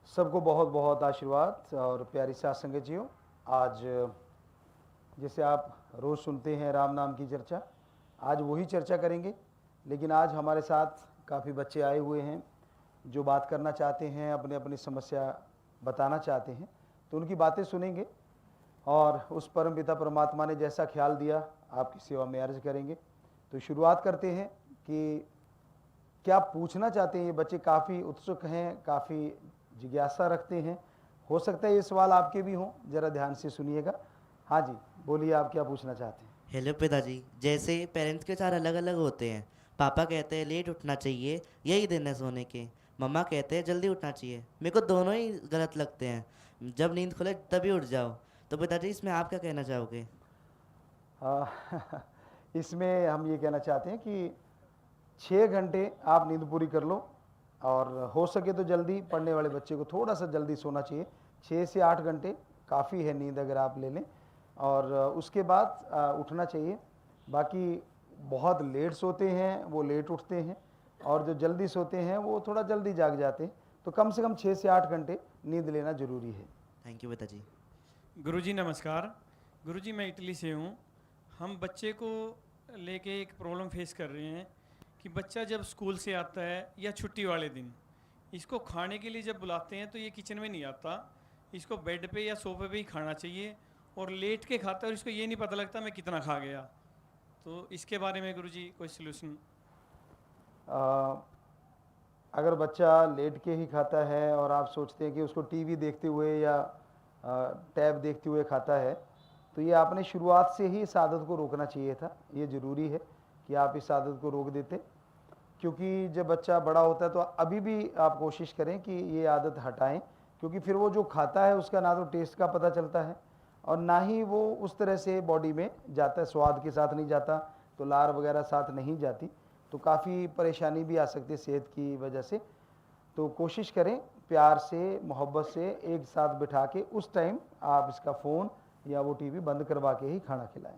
सबको बहुत बहुत आशीर्वाद और प्यारी साथ संगतियों। आज जैसे आप रोज़ सुनते हैं राम नाम की चर्चा, आज वही चर्चा करेंगे। लेकिन आज हमारे साथ काफ़ी बच्चे आए हुए हैं जो बात करना चाहते हैं, अपने अपनी समस्या बताना चाहते हैं, तो उनकी बातें सुनेंगे और उस परम पिता परमात्मा ने जैसा ख्याल दिया आपकी सेवा में अर्ज करेंगे। तो शुरुआत करते हैं कि क्या पूछना चाहते हैं ये बच्चे। काफ़ी उत्सुक हैं, काफ़ी जिज्ञासा रखते हैं। हो सकता है ये सवाल आपके भी हों, ज़रा ध्यान से सुनिएगा। हाँ जी, बोलिए, आप क्या पूछना चाहते हैं। हेलो पिताजी। जैसे पेरेंट्स के चार अलग अलग होते हैं। पापा कहते हैं लेट उठना चाहिए, यही दिन है सोने के। मम्मा कहते हैं जल्दी उठना चाहिए। मेरे को दोनों ही गलत लगते हैं, जब नींद खुले तभी उठ जाओ। तो पिताजी इसमें आप क्या कहना चाहोगे? आ, इसमें हम ये कहना चाहते हैं कि 6 घंटे आप नींद पूरी कर लो, और हो सके तो जल्दी, पढ़ने वाले बच्चे को थोड़ा सा जल्दी सोना चाहिए। 6 से 8 घंटे काफ़ी है नींद अगर आप ले लें, और उसके बाद उठना चाहिए। बाकी बहुत लेट सोते हैं वो लेट उठते हैं, और जो जल्दी सोते हैं वो थोड़ा जल्दी जाग जाते हैं। तो कम से कम 6 से 8 घंटे नींद लेना ज़रूरी है। थैंक यू पिताजी। गुरुजी नमस्कार। गुरुजी मैं इटली से हूँ। हम बच्चे को लेके एक प्रॉब्लम फेस कर रहे हैं कि बच्चा जब स्कूल से आता है या छुट्टी वाले दिन इसको खाने के लिए जब बुलाते हैं तो ये किचन में नहीं आता। इसको बेड पे या सोफे पे ही खाना चाहिए और लेट के खाता है और इसको ये नहीं पता लगता मैं कितना खा गया। तो इसके बारे में गुरुजी कोई सलूशन? अगर बच्चा लेट के ही खाता है और आप सोचते हैं कि उसको टीवी देखते हुए या टैब देखते हुए खाता है, तो ये आपने शुरुआत से ही इस आदत को रोकना चाहिए था। ये ज़रूरी है कि आप इस आदत को रोक देते, क्योंकि जब बच्चा बड़ा होता है तो अभी भी आप कोशिश करें कि ये आदत हटाएं, क्योंकि फिर वो जो खाता है उसका ना तो टेस्ट का पता चलता है और ना ही वो उस तरह से बॉडी में जाता है, स्वाद के साथ नहीं जाता, तो लार वगैरह साथ नहीं जाती, तो काफ़ी परेशानी भी आ सकती है सेहत की वजह से। तो कोशिश करें प्यार से, मोहब्बत से एक साथ बिठा के उस टाइम आप इसका फ़ोन या वो टीवी बंद करवा के ही खाना खिलाएं।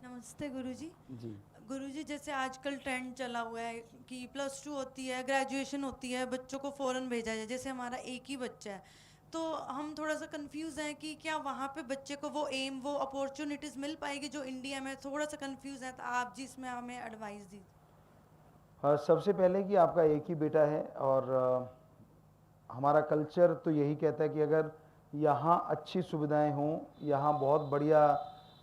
नमस्ते गुरुजी। जी। गुरुजी, जैसे आजकल ट्रेंड चला हुआ है कि +2 होती है, ग्रेजुएशन होती है, बच्चों को फ़ौरन भेजा जाए। जैसे हमारा एक ही बच्चा है, तो हम थोड़ा सा कंफ्यूज हैं कि क्या वहाँ पे बच्चे को वो एम, वो अपॉर्चुनिटीज़ मिल पाएगी जो इंडिया में। थोड़ा सा कंफ्यूज है, तो आप जी इसमें हमें एडवाइस दीजिए। सबसे पहले कि आपका एक ही बेटा है, और हमारा कल्चर तो यही कहता है कि अगर यहाँ अच्छी सुविधाएं हों, यहाँ बहुत बढ़िया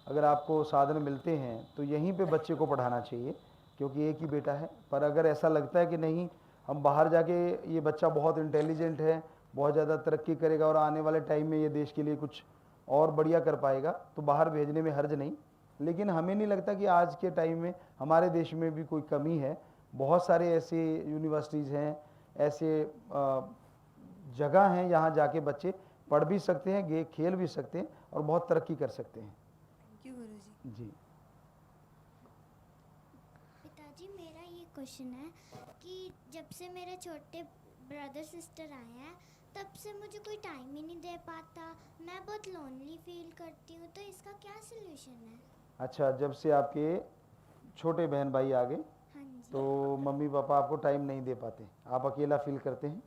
अगर आपको साधन मिलते हैं, तो यहीं पे बच्चे को पढ़ाना चाहिए, क्योंकि एक ही बेटा है। पर अगर ऐसा लगता है कि नहीं, हम बाहर जाके, ये बच्चा बहुत इंटेलिजेंट है, बहुत ज़्यादा तरक्की करेगा और आने वाले टाइम में ये देश के लिए कुछ और बढ़िया कर पाएगा, तो बाहर भेजने में हर्ज नहीं। लेकिन हमें नहीं लगता कि आज के टाइम में हमारे देश में भी कोई कमी है। बहुत सारे ऐसे यूनिवर्सिटीज़ हैं, ऐसे जगह हैं, यहाँ जाके बच्चे पढ़ भी सकते हैं, खेल भी सकते हैं और बहुत तरक्की कर सकते हैं। Thank you Guruji. जी। पिताजी, मेरा ये क्वेश्चन है कि जब से मेरे छोटे ब्रदर सिस्टर आए हैं तब से मुझे कोई टाइम ही नहीं दे पाता। मैं बहुत लोनली फील करती हूँ, तो इसका क्या सलूशन है? अच्छा, जब से आपके छोटे बहन भाई आ गए, हाँ जी। तो मम्मी पापा आपको टाइम नहीं दे पाते, आप अकेला फील करते हैं।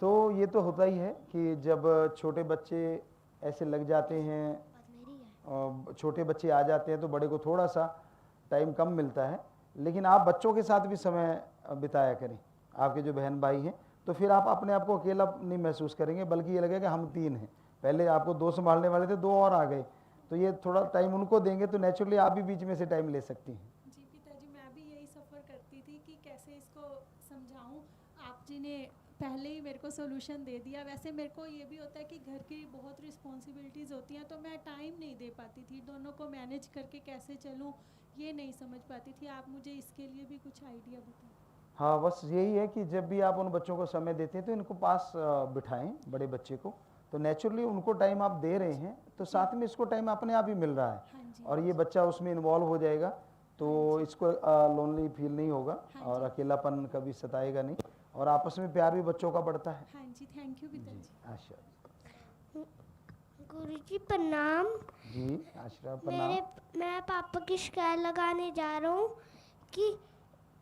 तो ये तो होता ही है कि जब छोटे बच्चे ऐसे लग जाते हैं, बात मेरी है। छोटे बच्चे आ जाते हैं, तो बड़े को थोड़ा सा टाइम कम मिलता है। लेकिन आप बच्चों के साथ भी समय बिताया करें, आपके जो बहन भाई हैं, तो फिर आप अपने आप को अकेला नहीं महसूस करेंगे, बल्कि ये लगेगा कि हम 3 हैं। पहले आपको 2 संभालने वाले थे, 2 और आ गए, तो ये थोड़ा टाइम उनको देंगे तो नेचुरली आप भी बीच में से टाइम ले सकती हैं। जी पिताजी, मैं भी यही सफ़र करती थी कि कैसे इसको समझाऊं। आप जी ने पहले ही मेरे को सोल्यूशन दे दिया। वैसे मेरे को ये भी होता है कि घर की बहुत रिस्पॉन्सिबिलिटीज़ होती हैं, तो मैं टाइम नहीं दे पाती थी। दोनों को मैनेज करके कैसे चलूं ये नहीं समझ पाती थी। आप मुझे इसके लिए भी कुछ आइडिया बताएं। हाँ, बस यही है कि जब भी आप उन बच्चों को समय देते हैं तो इनको पास बिठाएं, बड़े बच्चे को, तो नेचुरली उनको टाइम आप दे रहे हैं, तो साथ में इसको टाइम अपने आप ही मिल रहा है, हाँ जी। और ये बच्चा उसमें इन्वॉल्व हो जाएगा, तो इसको लोनली फील नहीं होगा हाँ और जी। अकेलापन कभी सताएगा नहीं, और आपस में प्यार भी बच्चों का बढ़ता है। हाँ जी, थैंक यू जी, पिताजी। आशा। गुरुजी प्रणाम। जी, आशा प्रणाम। मैं पापा की शिकायत लगाने जा रहा हूँ कि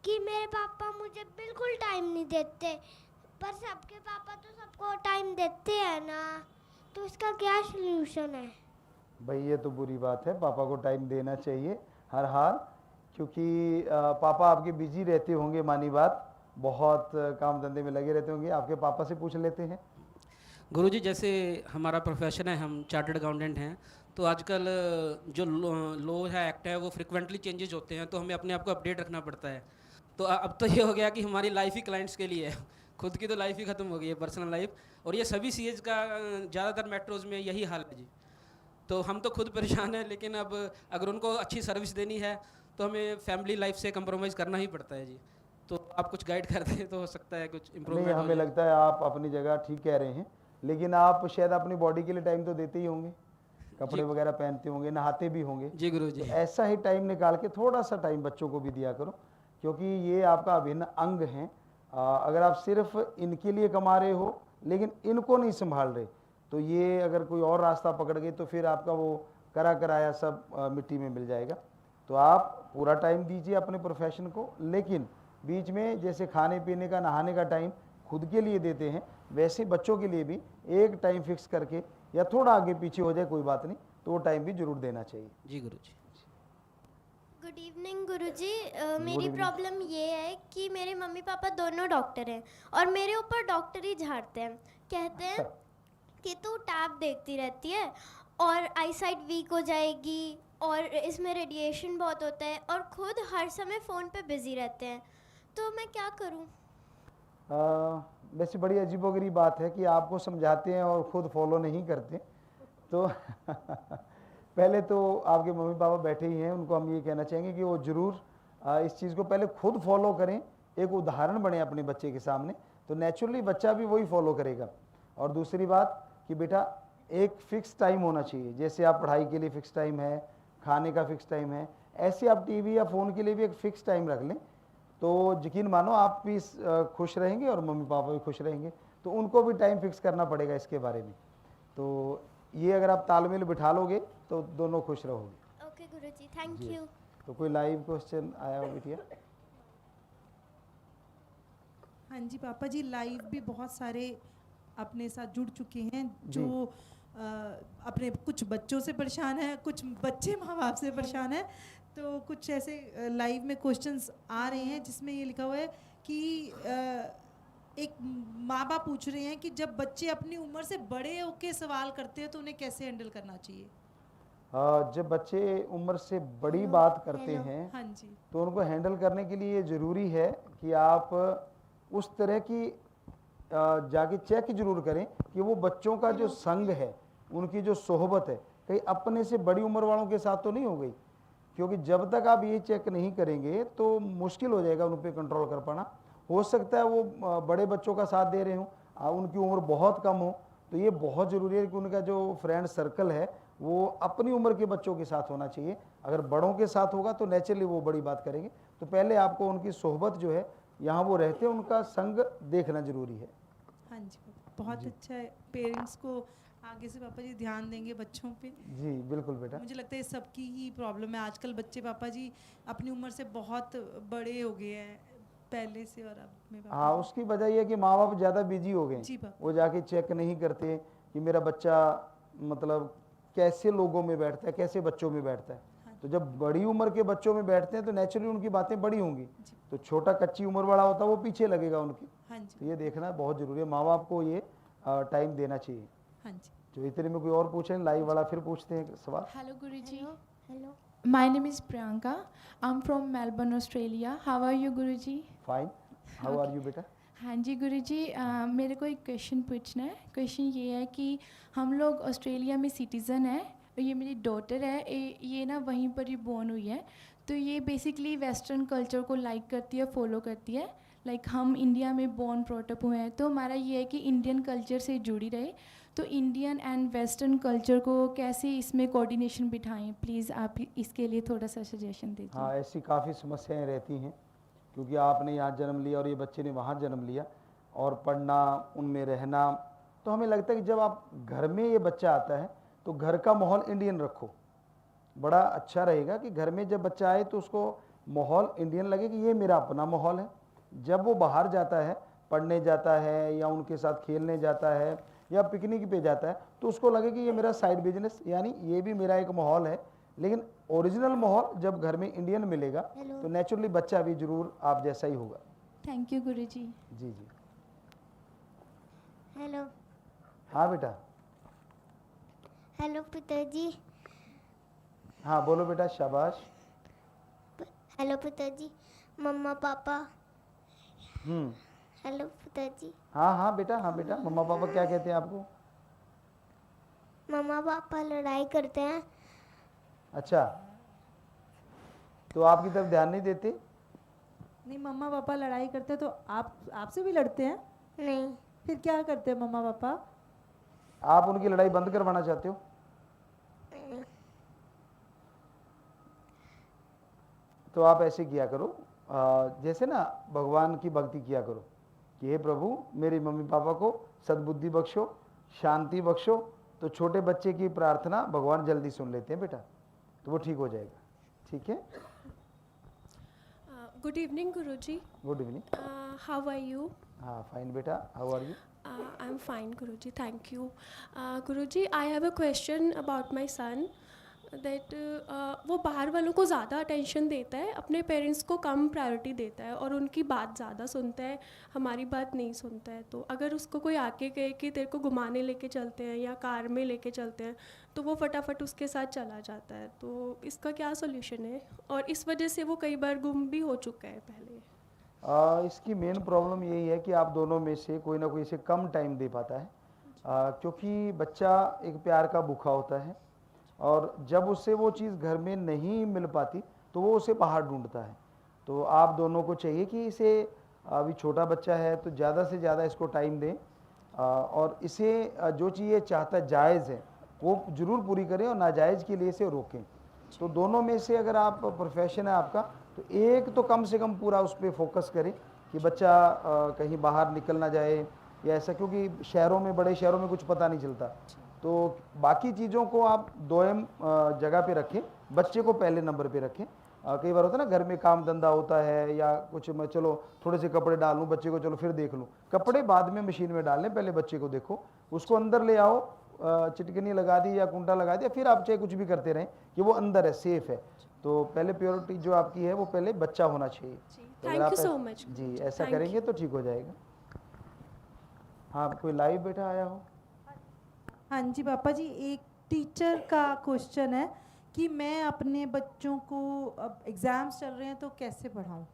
कि मेरे पापा मुझे बिल्कुल टाइम नहीं देते, पर सबके पापा तो सबको टाइम देते हैं ना, तो इसका क्या सलूशन है? भाई ये तो बुरी बात है, पापा को टाइम देना चाहिए हर हाल, क्योंकि पापा आपके बिजी रहते होंगे, मानी बात, बहुत काम धंधे में लगे रहते होंगे। आपके पापा से पूछ लेते हैं। गुरुजी, जैसे हमारा प्रोफेशन है, हम चार्टर्ड अकाउंटेंट हैं, तो आजकल जो लॉ है, एक्ट है, वो फ्रिक्वेंटली चेंजेस होते हैं, तो हमें अपने आप को अपडेट रखना पड़ता है। तो अब तो ये हो गया कि हमारी लाइफ ही क्लाइंट्स के लिए है, खुद की तो लाइफ ही ख़त्म हो गई है, पर्सनल लाइफ। और ये सभी सीएज का ज़्यादातर मेट्रोज़ में यही हाल है जी। तो हम तो खुद परेशान हैं, लेकिन अब अगर उनको अच्छी सर्विस देनी है तो हमें फैमिली लाइफ से कंप्रोमाइज़ करना ही पड़ता है जी। तो आप कुछ गाइड करते हैं तो हो सकता है कुछ नहीं, इम्प्रूवमेंट हो हमें जाए। लगता है आप अपनी जगह ठीक कह रहे हैं, लेकिन आप शायद अपनी बॉडी के लिए टाइम तो देते ही होंगे, कपड़े वगैरह पहनते होंगे, नहाते भी होंगे। जी गुरुजी। तो ऐसा ही टाइम निकाल के थोड़ा सा टाइम बच्चों को भी दिया करो, क्योंकि ये आपका अभिन्न अंग है। अगर आप सिर्फ इनके लिए कमा रहे हो लेकिन इनको नहीं संभाल रहे, तो ये अगर कोई और रास्ता पकड़ गए तो फिर आपका वो करा कराया सब मिट्टी में मिल जाएगा। तो आप पूरा टाइम दीजिए अपने प्रोफेशन को, लेकिन बीच में जैसे खाने पीने का, नहाने का टाइम खुद के लिए देते हैं, वैसे बच्चों के लिए भी एक टाइम फिक्स करके, या थोड़ा आगे पीछे हो जाए कोई बात नहीं, तो वो टाइम भी जरूर देना चाहिए। जी गुरुजी। गुड इवनिंग गुरुजी। मेरी प्रॉब्लम ये है कि मेरे मम्मी पापा दोनों डॉक्टर हैं और मेरे ऊपर डॉक्टर ही झाड़ते हैं, कहते हैं कि तू टैब देखती रहती है और आई साइट वीक हो जाएगी और इसमें रेडिएशन बहुत होता है, और खुद हर समय फ़ोन पे बिज़ी रहते हैं, तो मैं क्या करूं? वैसे बड़ी अजीबोगरीब बात है कि आपको समझाते हैं और खुद फॉलो नहीं करते। तो पहले तो आपके मम्मी पापा बैठे ही हैं, उनको हम ये कहना चाहेंगे कि वो ज़रूर इस चीज़ को पहले खुद फॉलो करें, एक उदाहरण बने अपने बच्चे के सामने, तो नेचुरली बच्चा भी वही फॉलो करेगा। और दूसरी बात कि बेटा एक फ़िक्स टाइम होना चाहिए, जैसे आप पढ़ाई के लिए फ़िक्स टाइम है, खाने का फ़िक्स टाइम है, ऐसे आप टीवी या फ़ोन के लिए भी एक फ़िक्स टाइम रख लें, तो यकीन मानो आप भी खुश रहेंगे और मम्मी पापा भी खुश रहेंगे। तो उनको भी टाइम फिक्स करना पड़ेगा इसके बारे में। तो ये अगर आप तालमेल बिठा लोगे तो दोनों खुश रहोगे। ओके गुरुजी, थैंक जी। यू। तो कोई लाइव क्वेश्चन आया हो बिटिया? हाँ जी पापा जी, लाइव भी बहुत सारे अपने साथ जुड़ चुके हैं जी। जो अपने कुछ बच्चों से परेशान है, कुछ बच्चे माँ बाप से परेशान है। तो कुछ ऐसे लाइव में क्वेश्चंस आ रहे हैं जिसमें ये लिखा हुआ है कि एक माँ बाप पूछ रहे हैं कि जब बच्चे अपनी उम्र से बड़े होके सवाल करते हैं तो उन्हें कैसे हैंडल करना चाहिए? जब बच्चे उम्र से बड़ी बात करते हेलो। हैं हाँ जी। तो उनको हैंडल करने के लिए ज़रूरी है कि आप उस तरह की जाके चेक जरूर करें कि वो बच्चों का जो संग है, उनकी जो सोहबत है, कहीं अपने से बड़ी उम्र वालों के साथ तो नहीं हो गई, क्योंकि जब तक आप ये चेक नहीं करेंगे तो मुश्किल हो जाएगा उन पर कंट्रोल कर पाना। हो सकता है वो बड़े बच्चों का साथ दे रहे हों, उनकी उम्र बहुत कम हो, तो ये बहुत ज़रूरी है कि उनका जो फ्रेंड सर्कल है वो अपनी उम्र के बच्चों के साथ होना चाहिए। अगर बड़ों के साथ होगा तो नेचुरली वो बड़ी बात करेंगे। तो पहले आपको उनकी सोहबत जो है, यहाँ वो रहते हैं, उनका संग देखना जरूरी है। हाँ जी पापा, बहुत अच्छा है। पेरेंट्स को आगे से पापा जी ध्यान देंगे बच्चों पे। जी बिल्कुल बेटा। मुझे लगता है सबकी ही प्रॉब्लम है आजकल। बच्चे पापा जी अपनी उम्र से बहुत बड़े हो गए हैं पहले से, और अब में पापा हाँ, जी। उसकी वजह यह है कि माँ बाप ज़्यादा बिजी हो गए, जी पापा। वो जाके चेक नहीं करते कि मेरा बच्चा मतलब कैसे लोगों में बैठता है, कैसे बच्चों में बैठता है। तो जब बड़ी उम्र के बच्चों में बैठते हैं तो नेचुरली उनकी बातें बड़ी होंगी, तो छोटा कच्ची उम्र वाला होता है वो पीछे लगेगा उनकी। हाँ तो जी। ये देखना बहुत ज़रूरी है, माँ बाप को ये टाइम देना चाहिए। हाँ जी। जो इतने में कोई और पूछें, लाइव वाला फिर पूछते हैं सवाल। Hello Guruji. Hello. My name is Priyanka. I'm from Melbourne, Australia. How are you Guruji? Fine, how are you बेटा? हाँ जी गुरुजी, मेरे को एक क्वेश्चन पूछना है। क्वेश्चन ये है कि हम लोग ऑस्ट्रेलिया में सिटीज़न है, और ये मेरी डॉटर है, ये ना वहीं पर ही बोर्न हुई है। तो ये बेसिकली वेस्टर्न कल्चर को लाइक करती है, फॉलो करती है। लाइक हम इंडिया में बोर्न ब्रॉटअप हुए हैं, तो हमारा ये है कि इंडियन कल्चर से जुड़ी रहे। तो इंडियन एंड वेस्टर्न कल्चर को कैसे इसमें कोऑर्डिनेशन बिठाएं, प्लीज़ आप इसके लिए थोड़ा सा सजेशन दीजिए। हाँ, ऐसी काफ़ी समस्याएं रहती हैं, क्योंकि आपने यहाँ जन्म लिया और ये बच्चे ने वहाँ जन्म लिया, और पढ़ना, उनमें रहना, तो हमें लगता है कि जब आप घर में ये बच्चा आता है तो घर का माहौल इंडियन रखो, बड़ा अच्छा रहेगा कि घर में जब बच्चा आए तो उसको माहौल इंडियन लगे कि ये मेरा अपना माहौल है। जब वो बाहर जाता है, पढ़ने जाता है या उनके साथ खेलने जाता है या पिकनिक पे जाता है, तो उसको लगे कि ये मेरा साइड बिजनेस, यानी ये भी मेरा एक माहौल है। लेकिन ओरिजिनल माहौल जब घर में इंडियन मिलेगा तो नेचुरली बच्चा भी जरूर आप जैसा ही होगा। Thank you Guruji. जी जी। हेलो। हाँ बेटा। हेलो पिताजी। हाँ बोलो बेटा, शाबाश। हेलो पिताजी। मम्मा पापा। हम्म। हेलो पिताजी। हाँ हाँ बेटा, हाँ बेटा। मम्मा पापा क्या कहते हैं आपको? मम्मा पापा लड़ाई करते हैं। अच्छा, तो आपकी तरफ ध्यान नहीं देते? नहीं, मम्मा पापा लड़ाई करते हैं तो आप आपसे भी लड़ते हैं? नहीं। फिर क्या करते हैं मम्मा पापा? आप उनकी लड़ाई बंद करवाना चाहते हो? तो आप ऐसे किया करो, जैसे ना भगवान की भक्ति किया करो कि हे प्रभु मेरी मम्मी पापा को सद्बुद्धि बख्शो, शांति बख्शो। तो छोटे बच्चे की प्रार्थना भगवान जल्दी सुन लेते हैं बेटा, तो वो ठीक हो जाएगा। ठीक है। Good evening, Guruji. Good evening. How are you? हाँ फाइन बेटा, how are you? I'm fine, Guruji. Thank you. Guruji, I have a question about my son. That वो बाहर वालों को ज़्यादा अटेंशन देता है, अपने पेरेंट्स को कम प्रायोरिटी देता है और उनकी बात ज़्यादा सुनता है, हमारी बात नहीं सुनता है। तो अगर उसको कोई आके कहे कि तेरे को घुमाने लेके चलते हैं या कार में लेके चलते हैं, तो वो फटाफट उसके साथ चला जाता है। तो इसका क्या सोल्यूशन है? और इस वजह से वो कई बार गुम भी हो चुका है पहले। इसकी मेन प्रॉब्लम यही है कि आप दोनों में से कोई ना कोई इसे कम टाइम दे पाता है, क्योंकि बच्चा एक प्यार का भूखा होता है और जब उससे वो चीज़ घर में नहीं मिल पाती तो वो उसे बाहर ढूंढता है। तो आप दोनों को चाहिए कि इसे, अभी छोटा बच्चा है तो ज़्यादा से ज़्यादा इसको टाइम दें और इसे जो चीज़ ये चाहता जायज़ है वो ज़रूर पूरी करें और नाजायज़ के लिए इसे रोकें। तो दोनों में से अगर आप प्रोफेशन है आपका तो एक तो कम से कम पूरा उस पर फोकस करें कि बच्चा कहीं बाहर निकल ना जाए या ऐसा, क्योंकि शहरों में, बड़े शहरों में कुछ पता नहीं चलता। तो बाकी चीज़ों को आप दोयम जगह पे रखें, बच्चे को पहले नंबर पे रखें। कई बार होता है ना घर में काम धंधा होता है या कुछ, मैं चलो थोड़े से कपड़े डाल लूँ बच्चे को, चलो फिर देख लूँ, कपड़े बाद में मशीन में डाल लें, पहले बच्चे को देखो, उसको अंदर ले आओ, चिटकनी लगा दी या कुंटा लगा दिया, फिर आप चाहे कुछ भी करते रहें कि वो अंदर है, सेफ है। तो पहले प्योरिटी जो आपकी है वो पहले बच्चा होना चाहिए। तो अगर थैंक आप यू सो मच जी ऐसा करेंगे तो ठीक हो जाएगा। हाँ कोई लाइव बेटा आया हो? हाँ जी पापा जी, एक टीचर का क्वेश्चन है कि मैं अपने बच्चों को, अब एग्ज़ाम्स चल रहे हैं तो कैसे पढ़ाऊँ?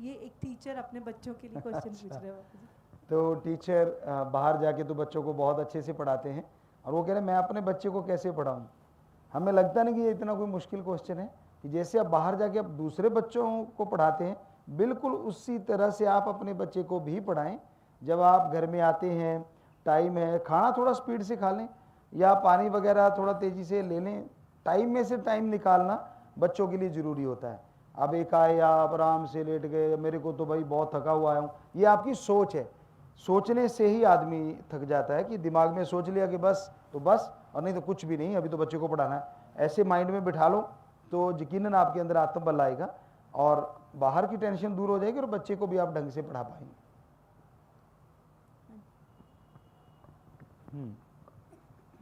ये एक टीचर अपने बच्चों के लिए क्वेश्चन पूछ रहे हैं। तो टीचर बाहर जाके तो बच्चों को बहुत अच्छे से पढ़ाते हैं और वो कह रहे हैं मैं अपने बच्चे को कैसे पढ़ाऊँ। हमें लगता नहीं कि ये इतना कोई मुश्किल क्वेश्चन है कि जैसे आप बाहर जाके आप दूसरे बच्चों को पढ़ाते हैं, बिल्कुल उसी तरह से आप अपने बच्चे को भी पढ़ाएं। जब आप घर में आते हैं, टाइम है, खाना थोड़ा स्पीड से खा लें या पानी वगैरह थोड़ा तेज़ी से ले लें, टाइम में से टाइम निकालना बच्चों के लिए ज़रूरी होता है। अब एक आए या आप आराम से लेट गए, मेरे को तो भाई बहुत थका हुआ आया हूँ, ये आपकी सोच है। सोचने से ही आदमी थक जाता है कि दिमाग में सोच लिया कि बस तो बस, और नहीं तो कुछ भी नहीं, अभी तो बच्चे को पढ़ाना है। ऐसे माइंड में बिठा लो तो यकीनन आपके अंदर आत्मबल आएगा और बाहर की टेंशन दूर हो जाएगी और बच्चे को भी आप ढंग से पढ़ा पाएंगे।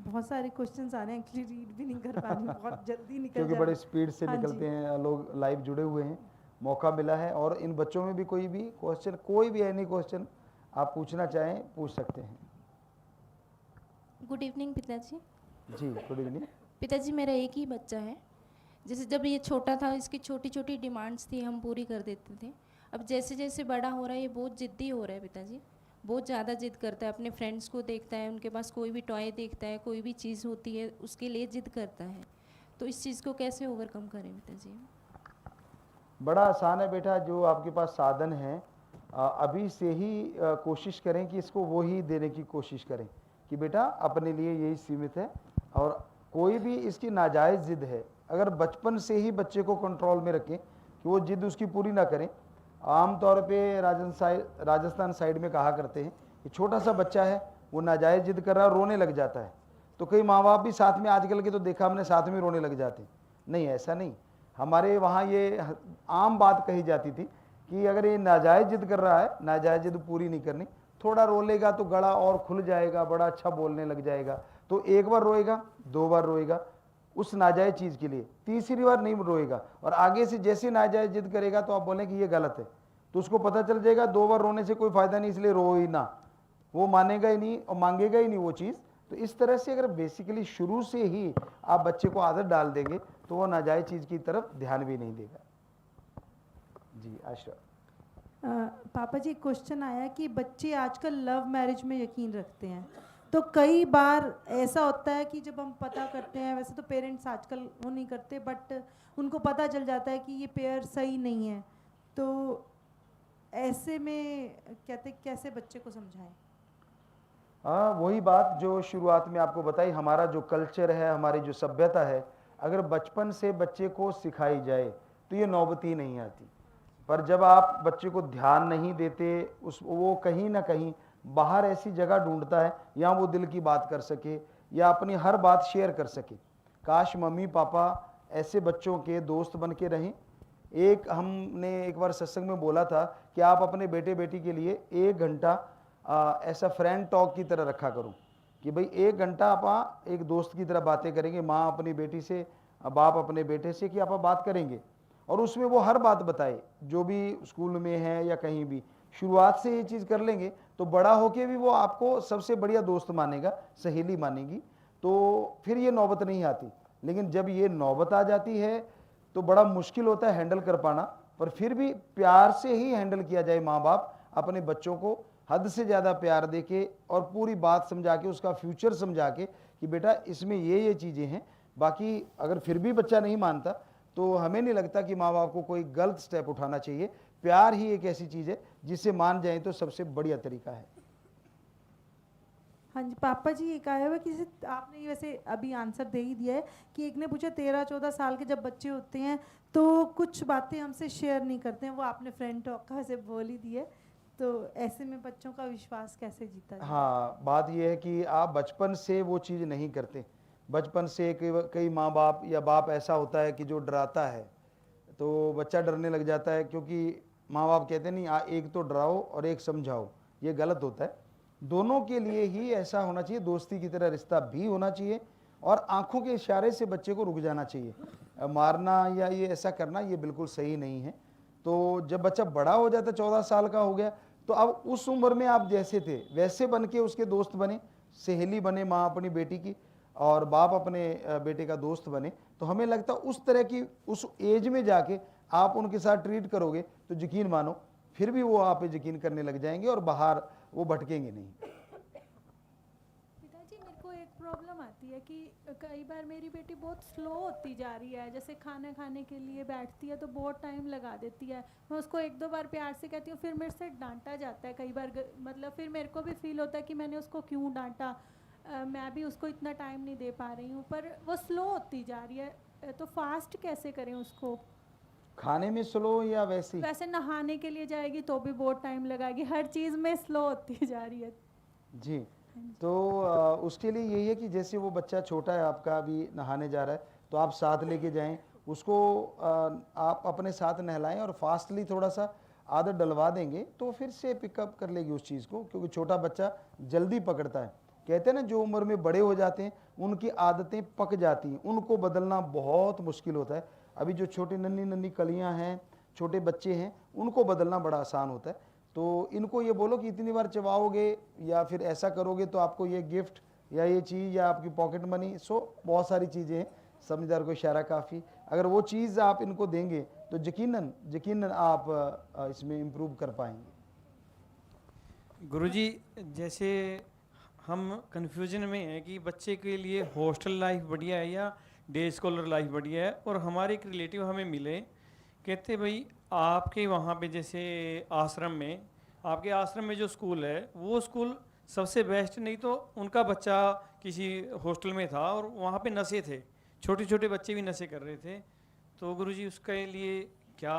बहुत सारे क्वेश्चंस आ रहे हैं, एक्चुअली रीड भी नहीं कर पा रही, बहुत जल्दी निकल क्योंकि जा बड़े रहे हैं। स्पीड से हाँ जी। निकलते हैं लोग, लाइव जुड़े हुए हैं, मौका मिला है। और इन बच्चों में भी कोई भी क्वेश्चन, कोई भी एनी क्वेश्चन आप पूछना चाहें पूछ सकते हैं। गुड इवनिंग पिताजी। जी गुड इवनिंग। पिताजी मेरा एक ही बच्चा है। जैसे जब ये छोटा था इसकी छोटी छोटी डिमांड्स थी, हम पूरी कर देते थे। अब जैसे जैसे बड़ा हो रहा है ये बहुत ज़िद्दी हो रहा है पिताजी, बहुत ज़्यादा ज़िद करता है। अपने फ्रेंड्स को देखता है, उनके पास कोई भी टॉय देखता है, कोई भी चीज़ होती है उसके लिए ज़िद करता है। तो इस चीज़ को कैसे ओवरकम करें पिताजी? बड़ा आसान है बेटा, जो आपके पास साधन है अभी से ही कोशिश करें कि इसको वो ही देने की कोशिश करें कि बेटा अपने लिए यही सीमित है। और कोई भी इसकी नाजायज़ ज़िद है, अगर बचपन से ही बच्चे को कंट्रोल में रखें कि वो ज़िद उसकी पूरी ना करें। आम तौर पे राजस्थान साइड में कहा करते हैं कि छोटा सा बच्चा है वो नाजायज़ ज़िद कर रहा है, रोने लग जाता है, तो कई माँ बाप भी साथ में, आजकल के तो देखा हमने, साथ में रोने लग जाते हैं। नहीं, ऐसा नहीं। हमारे वहाँ ये आम बात कही जाती थी कि अगर ये नाजायज़ जिद कर रहा है, नाजायज़ जिद पूरी नहीं करनी, थोड़ा रोलेगा तो गला और खुल जाएगा, बड़ा अच्छा बोलने लग जाएगा। तो एक बार रोएगा, 2 बार रोएगा उस नाजायज़ चीज़ के लिए, तीसरी बार नहीं रोएगा, और आगे से जैसे नाजायज़ जिद करेगा तो आप बोलें कि ये गलत है, तो उसको पता चल जाएगा 2 बार रोने से कोई फ़ायदा नहीं, इसलिए रो ही ना, वो मानेगा ही नहीं और मांगेगा ही नहीं वो चीज़। तो इस तरह से अगर बेसिकली शुरू से ही आप बच्चे को आदत डाल देंगे तो वो नाजायज़ चीज़ की तरफ ध्यान भी नहीं देगा। जी आशा। पापा जी, क्वेश्चन आया कि बच्चे आजकल लव मैरिज में यकीन रखते हैं, तो कई बार ऐसा होता है कि जब हम पता करते हैं, वैसे तो पेरेंट्स आजकल वो नहीं करते, बट उनको पता चल जाता है कि ये पेयर सही नहीं है, तो ऐसे में कहते कैसे बच्चे को समझाएं? हाँ, वही बात जो शुरुआत में आपको बताई, हमारा जो कल्चर है, हमारी जो सभ्यता है, अगर बचपन से बच्चे को सिखाई जाए तो ये नौबत ही नहीं आती। पर जब आप बच्चे को ध्यान नहीं देते, वो कहीं ना कहीं बाहर ऐसी जगह ढूंढता है या वो दिल की बात कर सके या अपनी हर बात शेयर कर सके। काश मम्मी पापा ऐसे बच्चों के दोस्त बन के रहें। हमने एक बार सत्संग में बोला था कि आप अपने बेटे बेटी के लिए 1 घंटा ऐसा फ्रेंड टॉक की तरह रखा करो कि भाई 1 घंटा आप एक दोस्त की तरह बातें करेंगे, माँ अपनी बेटी से, बाप अपने बेटे से, कि आप बात करेंगे और उसमें वो हर बात बताए जो भी स्कूल में है या कहीं भी। शुरुआत से ये चीज़ कर लेंगे तो बड़ा होके भी वो आपको सबसे बढ़िया दोस्त मानेगा, सहेली मानेगी, तो फिर ये नौबत नहीं आती। लेकिन जब ये नौबत आ जाती है तो बड़ा मुश्किल होता है हैंडल कर पाना, पर फिर भी प्यार से ही हैंडल किया जाए। माँ बाप अपने बच्चों को हद से ज़्यादा प्यार देके और पूरी बात समझा के, उसका फ्यूचर समझा के कि बेटा इसमें ये चीज़ें हैं। बाकी अगर फिर भी बच्चा नहीं मानता तो हमें नहीं लगता कि माँ बाप को कोई गलत स्टेप उठाना चाहिए। प्यार ही एक ऐसी चीज़ है जिससे मान जाए तो सबसे बढ़िया तरीका है। हाँ जी पापा जी, एक आया हुआ कि जैसे आपने ये वैसे अभी आंसर दे ही दिया है कि एक ने पूछा 13-14 साल के जब बच्चे होते हैं तो कुछ बातें हमसे शेयर नहीं करते हैं, वो आपने फ्रेंड टॉक का वैसे बोल ही दिया है, तो ऐसे में बच्चों का विश्वास कैसे जीता जाए? हाँ, बात यह है कि आप बचपन से वो चीज़ नहीं करते। बचपन से कई माँ बाप या बाप ऐसा होता है कि जो डराता है तो बच्चा डरने लग जाता है, क्योंकि माँ बाप कहते नहीं एक तो डराओ और एक समझाओ, ये गलत होता है। दोनों के लिए ही ऐसा होना चाहिए, दोस्ती की तरह रिश्ता भी होना चाहिए और आंखों के इशारे से बच्चे को रुक जाना चाहिए। मारना या ये ऐसा करना ये बिल्कुल सही नहीं है। तो जब बच्चा बड़ा हो जाता है, 14 साल का हो गया, तो अब उस उम्र में आप जैसे थे वैसे बन के उसके दोस्त बने, सहेली बने, माँ अपनी बेटी की और बाप अपने बेटे का दोस्त बने, तो हमें लगता है उस तरह की उस एज में जाके आप उनके साथ ट्रीट करोगे तो यकीन मानो फिर भी वो आप पे यकीन करने लग जाएंगे और बाहर वो भटकेंगे नहीं। पिताजी, मेरे को एक प्रॉब्लम आती है कि कई बार मेरी बेटी बहुत स्लो होती जा रही है, जैसे खाना खाने के लिए बैठती है तो बहुत टाइम लगा देती है। मैं उसको 1-2 बार प्यार से कहती हूँ, फिर मेरे से डांटा जाता है कई बार, मतलब फिर मेरे को भी फील होता है कि मैंने उसको क्यों डांटा, मैं भी उसको इतना टाइम नहीं दे पा रही हूँ, पर वो स्लो होती जा रही है, तो फास्ट कैसे करें उसको? खाने में स्लो या वैसे वैसे नहाने के लिए जाएगी तो भी बहुत टाइम लगाएगी, हर चीज़ में स्लो होती जा रही है। जी, तो उसके लिए यही है कि जैसे वो बच्चा छोटा है आपका, अभी नहाने जा रहा है, तो आप साथ लेके जाएं उसको, आप अपने साथ नहलाएं और फास्टली थोड़ा सा आदत डलवा देंगे तो फिर से पिकअप कर लेगी उस चीज़ को, क्योंकि छोटा बच्चा जल्दी पकड़ता है। कहते हैं ना, जो उम्र में बड़े हो जाते हैं उनकी आदतें पक जाती हैं, उनको बदलना बहुत मुश्किल होता है। अभी जो छोटी नन्ही नन्ही कलियां हैं, छोटे बच्चे हैं, उनको बदलना बड़ा आसान होता है। तो इनको ये बोलो कि इतनी बार चबाओगे या फिर ऐसा करोगे तो आपको ये गिफ्ट या ये चीज़ या आपकी पॉकेट मनी, बहुत सारी चीज़ें हैं, समझदार को इशारा काफ़ी। अगर वो चीज़ आप इनको देंगे तो यकीनन आप इसमें इम्प्रूव कर पाएंगे। गुरुजी, जैसे हम कन्फ्यूजन में हैं कि बच्चे के लिए हॉस्टल लाइफ बढ़िया है या डे स्कॉलर लाइफ बढ़िया है, और हमारे एक रिलेटिव हमें मिले, कहते भाई आपके वहाँ पे जैसे आश्रम में, आपके आश्रम में जो स्कूल है वो स्कूल सबसे बेस्ट, नहीं तो उनका बच्चा किसी हॉस्टल में था और वहाँ पे नशे थे, छोटे छोटे बच्चे भी नशे कर रहे थे, तो गुरुजी उसके लिए क्या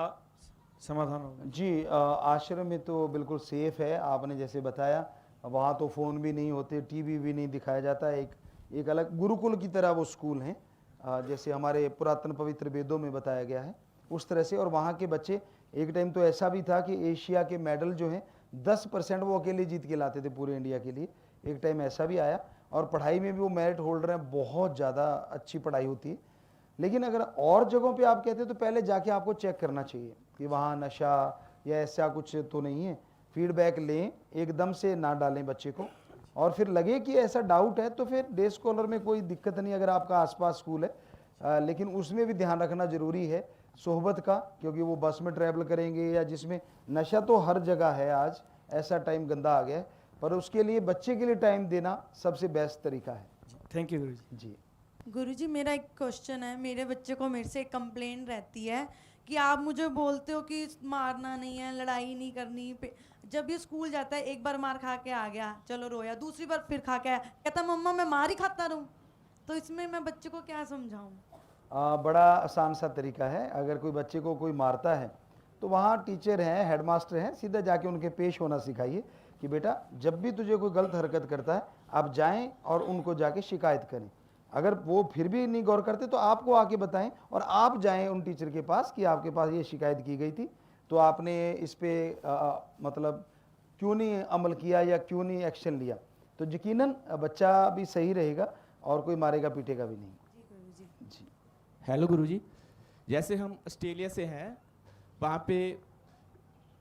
समाधान होगा? जी, आश्रम में तो बिल्कुल सेफ़ है, आपने जैसे बताया। वहाँ तो फ़ोन भी नहीं होते, टीवी भी नहीं दिखाया जाता, एक अलग गुरुकुल की तरह वो स्कूल हैं। जैसे हमारे पुरातन पवित्र वेदों में बताया गया है उस तरह से। और वहाँ के बच्चे, एक टाइम तो ऐसा भी था कि एशिया के मेडल जो हैं 10% वो अकेले जीत के लाते थे पूरे इंडिया के लिए, एक टाइम ऐसा भी आया। और पढ़ाई में भी वो मेरिट होल्डर हैं, बहुत ज़्यादा अच्छी पढ़ाई होती है। लेकिन अगर और जगहों पे आप कहते हैं तो पहले जाके आपको चेक करना चाहिए कि वहाँ नशा या ऐसा कुछ तो नहीं है। फीडबैक लें, एकदम से ना डालें बच्चे को, और फिर लगे कि ऐसा डाउट है तो फिर डे स्कॉलर में कोई दिक्कत नहीं अगर आपका आसपास स्कूल है। लेकिन उसमें भी ध्यान रखना ज़रूरी है सोहबत का, क्योंकि वो बस में ट्रैवल करेंगे या जिसमें नशा तो हर जगह है आज, ऐसा टाइम गंदा आ गया है, पर उसके लिए बच्चे के लिए टाइम देना सबसे बेस्ट तरीका है। Thank you Guruji. जी गुरुजी मेरा एक क्वेश्चन है। मेरे बच्चे को मेरे से एक कंप्लेन रहती है कि आप मुझे बोलते हो कि मारना नहीं है, लड़ाई नहीं करनी। जब ये स्कूल जाता है, एक बार मार खा के आ गया, चलो रोया, दूसरी बार फिर खा के आया, कहता मम्मा मैं मार ही खाता रहूं। तो इसमें मैं बच्चे को क्या समझाऊं? बड़ा आसान सा तरीका है। अगर कोई बच्चे को कोई मारता है तो वहाँ टीचर हैं, हेडमास्टर हैं, सीधा जाके उनके पेश होना सिखाइए कि बेटा जब भी तुझे कोई गलत हरकत करता है आप जाएं और उनको जाके शिकायत करें। अगर वो फिर भी नहीं गौर करते तो आपको आके बताएं और आप जाएं उन टीचर के पास कि आपके पास ये शिकायत की गई थी, तो आपने इस पर मतलब क्यों नहीं अमल किया या क्यों नहीं एक्शन लिया। तो यकीनन बच्चा भी सही रहेगा और कोई मारेगा पीटेगा भी नहीं। जी। हेलो गुरुजी, जैसे हम ऑस्ट्रेलिया से हैं, वहाँ पे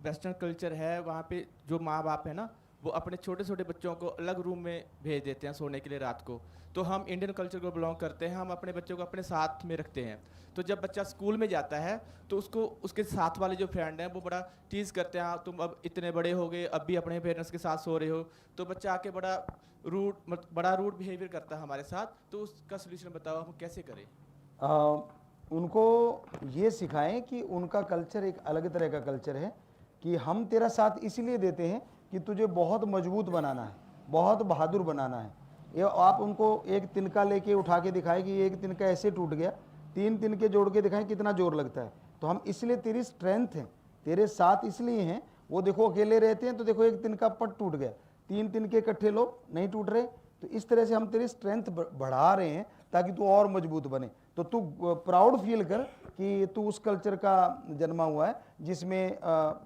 वेस्टर्न कल्चर है, वहाँ पे जो माँ बाप है ना वो अपने छोटे छोटे बच्चों को अलग रूम में भेज देते हैं सोने के लिए रात को। तो हम इंडियन कल्चर को बिलोंग करते हैं, हम अपने बच्चों को अपने साथ में रखते हैं। तो जब बच्चा स्कूल में जाता है तो उसको उसके साथ वाले जो फ्रेंड हैं वो बड़ा टीज़ करते हैं, तुम अब इतने बड़े हो गए अब भी अपने पेरेंट्स के साथ सो रहे हो। तो बच्चा आके बड़ा रूड बिहेवियर करता है हमारे साथ। तो उसका सोल्यूशन बताओ हम कैसे करें? उनको ये सिखाएं कि उनका कल्चर एक अलग तरह का कल्चर है, कि हम तेरा साथ इसलिए देते हैं कि तुझे बहुत मजबूत बनाना है, बहुत बहादुर बनाना है। ये आप उनको एक तिनका लेके उठा के दिखाएं कि एक तिनका ऐसे टूट गया, 3 तिनके जोड़ के दिखाएं कितना जोर लगता है। तो हम इसलिए तेरी स्ट्रेंथ है, तेरे साथ इसलिए हैं। वो देखो अकेले रहते हैं तो देखो एक तिनका पट टूट गया, 3 तिनके इकट्ठे लो नहीं टूट रहे। तो इस तरह से हम तेरी स्ट्रेंथ बढ़ा रहे हैं ताकि तू और मजबूत बने। तो तू प्राउड फील कर कि तू उस कल्चर का जन्मा हुआ है जिसमें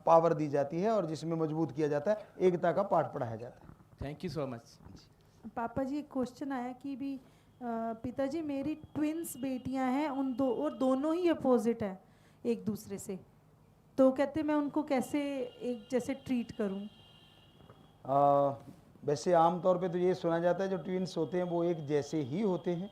पावर दी जाती है और जिसमें मजबूत किया जाता है, एकता का पाठ पढ़ाया जाता है। Thank you so much. पापा जी एक क्वेश्चन आया कि भी पिताजी मेरी ट्विंस बेटियां हैं, और दोनों ही अपोजिट हैं एक दूसरे से, तो कहते मैं उनको कैसे एक जैसे ट्रीट करूं? वैसे आमतौर पे तो ये सुना जाता है जो ट्विंस होते हैं वो एक जैसे ही होते हैं,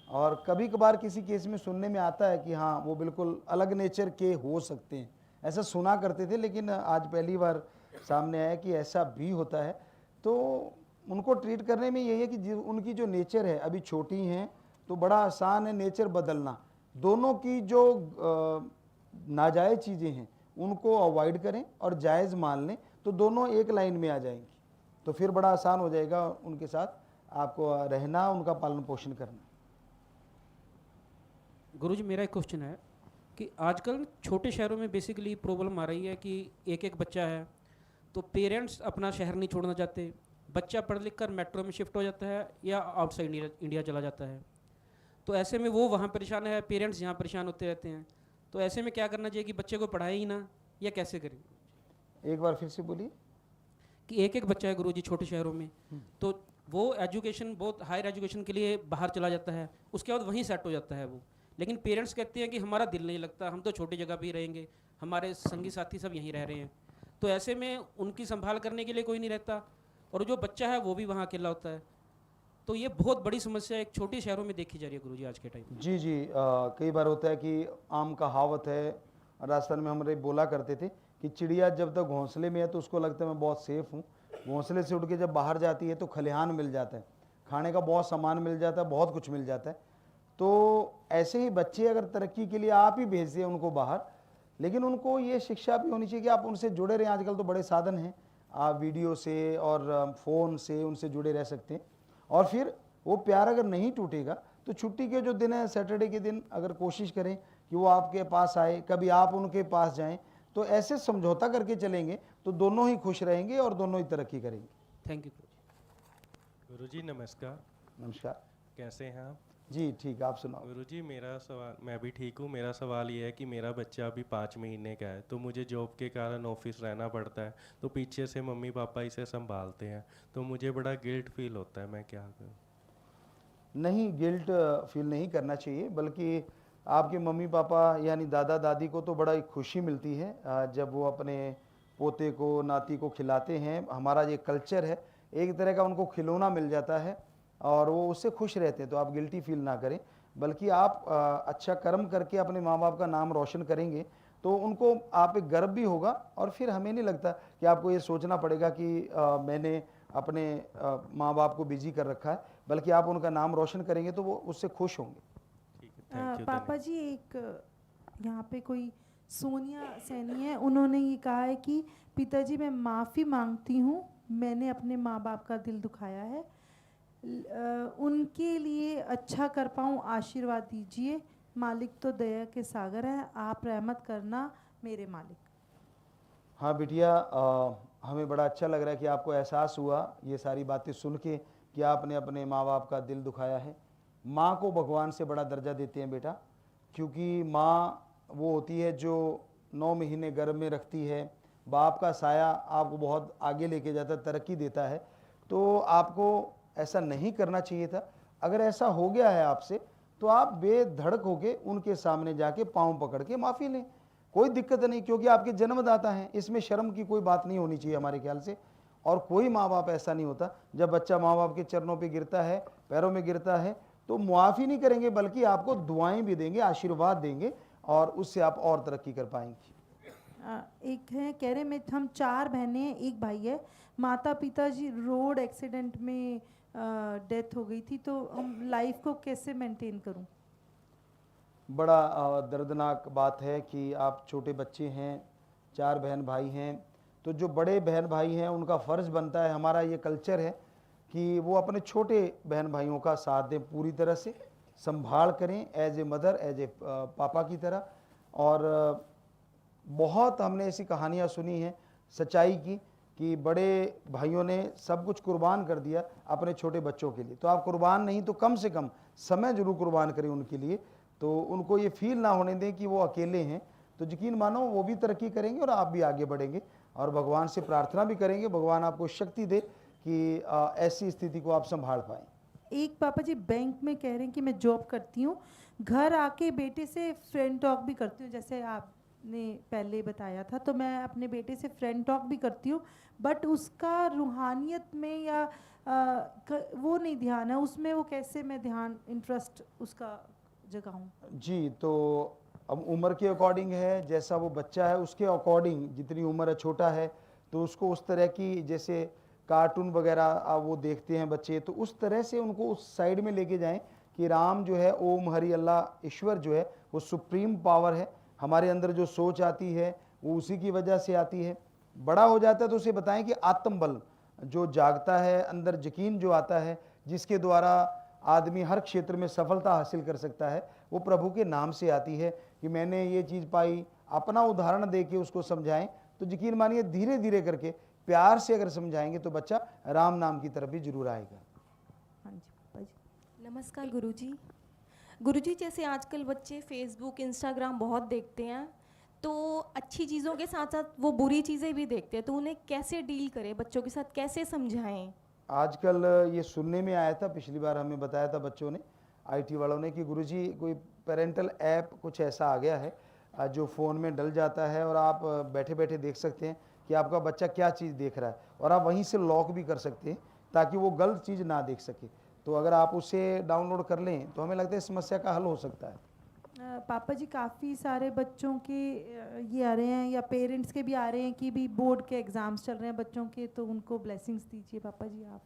और कभी कभार किसी केस में सुनने में आता है कि हाँ वो बिल्कुल अलग नेचर के हो सकते हैं, ऐसा सुना करते थे। लेकिन आज पहली बार सामने आया कि ऐसा भी होता है। तो उनको ट्रीट करने में यही है कि उनकी जो नेचर है, अभी छोटी हैं तो बड़ा आसान है नेचर बदलना। दोनों की जो नाजायज़ चीज़ें हैं उनको अवॉइड करें और जायज़ मान लें, तो दोनों एक लाइन में आ जाएंगी। तो फिर बड़ा आसान हो जाएगा उनके साथ आपको रहना, उनका पालन पोषण करना। गुरुजी मेरा एक क्वेश्चन है कि आजकल छोटे शहरों में बेसिकली प्रॉब्लम आ रही है कि एक बच्चा है तो पेरेंट्स अपना शहर नहीं छोड़ना चाहते, बच्चा पढ़ लिख कर मेट्रो में शिफ्ट हो जाता है या आउटसाइड इंडिया चला जाता है। तो ऐसे में वो वहाँ परेशान है, पेरेंट्स यहाँ परेशान होते रहते हैं। तो ऐसे में क्या करना चाहिए कि बच्चे को पढ़ाए ही ना, या कैसे करें? एक बार फिर से बोलिए। कि एक बच्चा है गुरुजी छोटे शहरों में, तो वो एजुकेशन बहुत हायर एजुकेशन के लिए बाहर चला जाता है, उसके बाद वहीं सेट हो जाता है वो। लेकिन पेरेंट्स कहते हैं कि हमारा दिल नहीं लगता, हम तो छोटी जगह भी रहेंगे, हमारे संगी साथी सब यहीं रह रहे हैं। तो ऐसे में उनकी संभाल करने के लिए कोई नहीं रहता और जो बच्चा है वो भी वहाँ अकेला होता है। तो ये बहुत बड़ी समस्या एक छोटे शहरों में देखी जा रही है गुरुजी आज के टाइम में। जी जी, कई बार होता है कि आम कहावत है, राजस्थान में हमारे बोला करते थे कि चिड़िया जब तक घोंसले में है तो उसको लगता है मैं बहुत सेफ हूँ, घोंसले से उड़ के जब बाहर जाती है तो खलिहान मिल जाता है, खाने का बहुत सामान मिल जाता है, बहुत कुछ मिल जाता है। तो ऐसे ही बच्चे अगर तरक्की के लिए आप ही भेज दें उनको बाहर, लेकिन उनको ये शिक्षा भी होनी चाहिए कि आप उनसे जुड़े रहें। आजकल तो बड़े साधन हैं, आप वीडियो से और फ़ोन से उनसे जुड़े रह सकते हैं। और फिर वो प्यार अगर नहीं टूटेगा तो छुट्टी के जो दिन है, सैटरडे के दिन अगर कोशिश करें कि वो आपके पास आए, कभी आप उनके पास जाएं, तो ऐसे समझौता करके चलेंगे तो दोनों ही खुश रहेंगे और दोनों ही तरक्की करेंगे। थैंक यू गुरुजी नमस्कार। नमस्कार। कैसे हैं आप? जी ठीक, आप सुनाओ। गुरुजी मेरा सवाल, मैं भी ठीक हूँ। मेरा सवाल ये है कि मेरा बच्चा अभी 5 महीने का है, तो मुझे जॉब के कारण ऑफिस रहना पड़ता है, तो पीछे से मम्मी पापा इसे संभालते हैं, तो मुझे बड़ा गिल्ट फील होता है, मैं क्या करूँ? नहीं, गिल्ट फील नहीं करना चाहिए, बल्कि आपके मम्मी पापा यानी दादा दादी को तो बड़ा ही खुशी मिलती है जब वो अपने पोते को, नाती को खिलाते हैं। हमारा ये कल्चर है, एक तरह का उनको खिलौना मिल जाता है और वो उससे खुश रहते हैं। तो आप गिल्टी फील ना करें, बल्कि आप अच्छा कर्म करके अपने माँ बाप का नाम रोशन करेंगे तो उनको आप एक गर्व भी होगा। और फिर हमें नहीं लगता कि आपको ये सोचना पड़ेगा कि मैंने अपने माँ बाप को बिजी कर रखा है, बल्कि आप उनका नाम रोशन करेंगे तो वो उससे खुश होंगे। ठीक है, थैंक यू। पापा जी, एक यहाँ पे कोई सोनिया सैनी है, उन्होंने ये कहा है कि पिताजी मैं माफ़ी मांगती हूँ, मैंने अपने माँ बाप का दिल दुखाया है, उनके लिए अच्छा कर पाऊँ आशीर्वाद दीजिए, मालिक तो दया के सागर है, आप रहमत करना मेरे मालिक। हाँ बिटिया, हमें बड़ा अच्छा लग रहा है कि आपको एहसास हुआ ये सारी बातें सुन के कि आपने अपने माँ बाप का दिल दुखाया है। माँ को भगवान से बड़ा दर्जा देते हैं बेटा, क्योंकि माँ वो होती है जो 9 महीने गर्भ में रखती है। बाप का साया आपको बहुत आगे लेके जाता है, तरक्की देता है। तो आपको ऐसा नहीं करना चाहिए था। अगर ऐसा हो गया है आपसे तो आप बेधड़क होके उनके सामने जाके पाँव पकड़ के माफ़ी लें, कोई दिक्कत नहीं, क्योंकि आपके जन्मदाता हैं, इसमें शर्म की कोई बात नहीं होनी चाहिए हमारे ख्याल से। और कोई माँ बाप ऐसा नहीं होता, जब बच्चा माँ बाप के चरणों पे गिरता है, पैरों में गिरता है, तो मुआफ़ी नहीं करेंगे बल्कि आपको दुआएं भी देंगे, आशीर्वाद देंगे, और उससे आप और तरक्की कर पाएंगे। एक है, कह रहे मैं हम 4 बहनें हैं, एक भाई है, माता पिताजी रोड एक्सीडेंट में डेथ हो गई थी, तो हम लाइफ को कैसे मेंटेन करूं? बड़ा दर्दनाक बात है कि आप छोटे बच्चे हैं, 4 बहन भाई हैं, तो जो बड़े बहन भाई हैं उनका फ़र्ज़ बनता है, हमारा ये कल्चर है कि वो अपने छोटे बहन भाइयों का साथ दें, पूरी तरह से संभाल करें, as a mother, as a पापा की तरह। और बहुत हमने ऐसी कहानियाँ सुनी हैं सच्चाई की कि बड़े भाइयों ने सब कुछ कुर्बान कर दिया अपने छोटे बच्चों के लिए। तो आप कुर्बान नहीं तो कम से कम समय जरूर कुर्बान करें उनके लिए, तो उनको ये फील ना होने दें कि वो अकेले हैं। तो यकीन मानो वो भी तरक्की करेंगे और आप भी आगे बढ़ेंगे, और भगवान से प्रार्थना भी करेंगे भगवान आपको शक्ति दे कि ऐसी स्थिति को आप संभाल पाएँ। एक पापा जी बैंक में कह रहे हैं कि मैं जॉब करती हूँ, घर आके बेटे से फ्रेंड टॉक भी करती हूँ, जैसे आपने पहले बताया था, तो मैं अपने बेटे से फ्रेंड टॉक भी करती हूँ, बट उसका रूहानियत में या वो नहीं ध्यान है उसमें, वो कैसे मैं ध्यान इंटरेस्ट उसका जगाऊँ? जी, तो अब उम्र के अकॉर्डिंग है, जैसा वो बच्चा है उसके अकॉर्डिंग, जितनी उम्र है, छोटा है तो उसको उस तरह की, जैसे कार्टून वगैरह वो देखते हैं बच्चे, तो उस तरह से उनको उस साइड में लेके जाएं कि राम जो है, ओम हरि अल्लाह, ईश्वर जो है वो सुप्रीम पावर है। हमारे अंदर जो सोच आती है वो उसी की वजह से आती है। बड़ा हो जाता है तो उसे बताएं कि आत्मबल जो जागता है, अंदर यकीन जो आता है, जिसके द्वारा आदमी हर क्षेत्र में सफलता हासिल कर सकता है, वो प्रभु के नाम से आती है कि मैंने ये चीज़ पाई। अपना उदाहरण दे के उसको समझाएं तो यकीन मानिए धीरे धीरे करके प्यार से अगर समझाएंगे तो बच्चा राम नाम की तरफ भी जरूर आएगा। हाँ जी पापा जी। नमस्कार गुरुजी। गुरुजी, जैसे आजकल बच्चे फेसबुक, इंस्टाग्राम बहुत देखते हैं, तो अच्छी चीज़ों के साथ साथ वो बुरी चीज़ें भी देखते हैं, तो उन्हें कैसे डील करें, बच्चों के साथ कैसे समझाएं? आजकल ये सुनने में आया था, पिछली बार हमें बताया था बच्चों ने, आईटी वालों ने, कि गुरुजी कोई पेरेंटल ऐप कुछ ऐसा आ गया है जो फ़ोन में डल जाता है और आप बैठे बैठे देख सकते हैं कि आपका बच्चा क्या चीज़ देख रहा है, और आप वहीं से लॉक भी कर सकते हैं ताकि वो गलत चीज़ ना देख सके। तो अगर आप उसे डाउनलोड कर लें तो हमें लगता है समस्या का हल हो सकता है। पापा जी, काफ़ी सारे बच्चों के ये आ रहे हैं, या पेरेंट्स के भी आ रहे हैं कि भी बोर्ड के एग्ज़ाम्स चल रहे हैं बच्चों के, तो उनको ब्लेसिंग्स दीजिए पापा जी आप।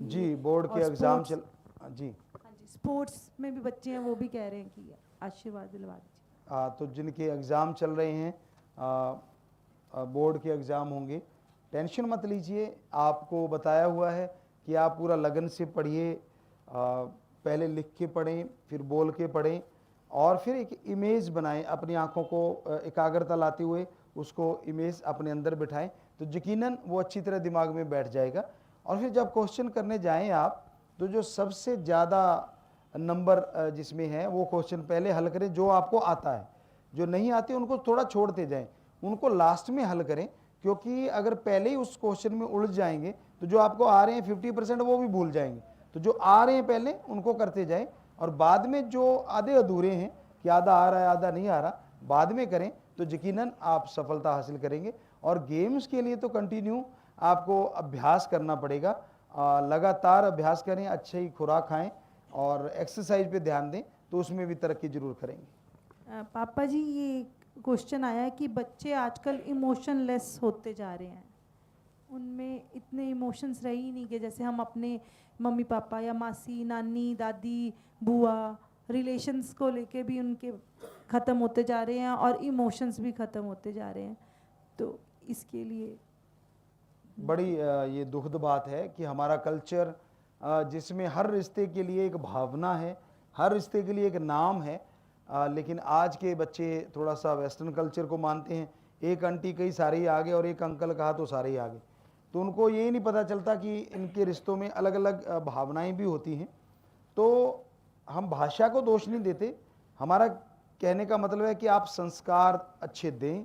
जी, बोर्ड के एग्ज़ाम चल, जी हाँ जी, स्पोर्ट्स में भी बच्चे हैं, वो भी कह रहे हैं कि आशीर्वाद दिलवा दीजिए। तो जिनके एग्ज़ाम चल रहे हैं, बोर्ड के एग्ज़ाम होंगे, टेंशन मत लीजिए। आपको बताया हुआ है कि आप पूरा लगन से पढ़िए, पहले लिख के पढ़ें, फिर बोल के पढ़ें, और फिर एक इमेज बनाएं, अपनी आँखों को एकाग्रता लाते हुए उसको इमेज अपने अंदर बिठाएं, तो यकीनन वो अच्छी तरह दिमाग में बैठ जाएगा। और फिर जब क्वेश्चन करने जाएं आप, तो जो सबसे ज़्यादा नंबर जिसमें है वो क्वेश्चन पहले हल करें जो आपको आता है, जो नहीं आते उनको थोड़ा छोड़ते जाएं, उनको लास्ट में हल करें, क्योंकि अगर पहले ही उस क्वेश्चन में उलझ जाएंगे तो जो आपको आ रहे हैं 50% वो भी भूल जाएंगे। तो जो आ रहे हैं पहले उनको करते जाएं, और बाद में जो आधे अधूरे हैं कि आधा आ रहा है आधा नहीं आ रहा, बाद में करें तो यकीनन आप सफलता हासिल करेंगे। और गेम्स के लिए तो कंटिन्यू आपको अभ्यास करना पड़ेगा, लगातार अभ्यास करें, अच्छी खुराक खाएं और एक्सरसाइज पे ध्यान दें, तो उसमें भी तरक्की जरूर करेंगे। पापा जी, ये क्वेश्चन आया कि बच्चे आजकल इमोशनलेस होते जा रहे हैं, उनमें इतने इमोशंस रहे ही नहीं कि जैसे हम अपने मम्मी पापा या मासी नानी दादी बुआ रिलेशंस को लेके भी उनके ख़त्म होते जा रहे हैं और इमोशंस भी ख़त्म होते जा रहे हैं। तो इसके लिए बड़ी ये दुखद बात है कि हमारा कल्चर जिसमें हर रिश्ते के लिए एक भावना है, हर रिश्ते के लिए एक नाम है, लेकिन आज के बच्चे थोड़ा सा वेस्टर्न कल्चर को मानते हैं। एक आंटी कही सारे ही आ गए और एक अंकल कहा तो सारे ही आ गए, तो उनको ये नहीं पता चलता कि इनके रिश्तों में अलग अलग भावनाएं भी होती हैं। तो हम भाषा को दोष नहीं देते, हमारा कहने का मतलब है कि आप संस्कार अच्छे दें।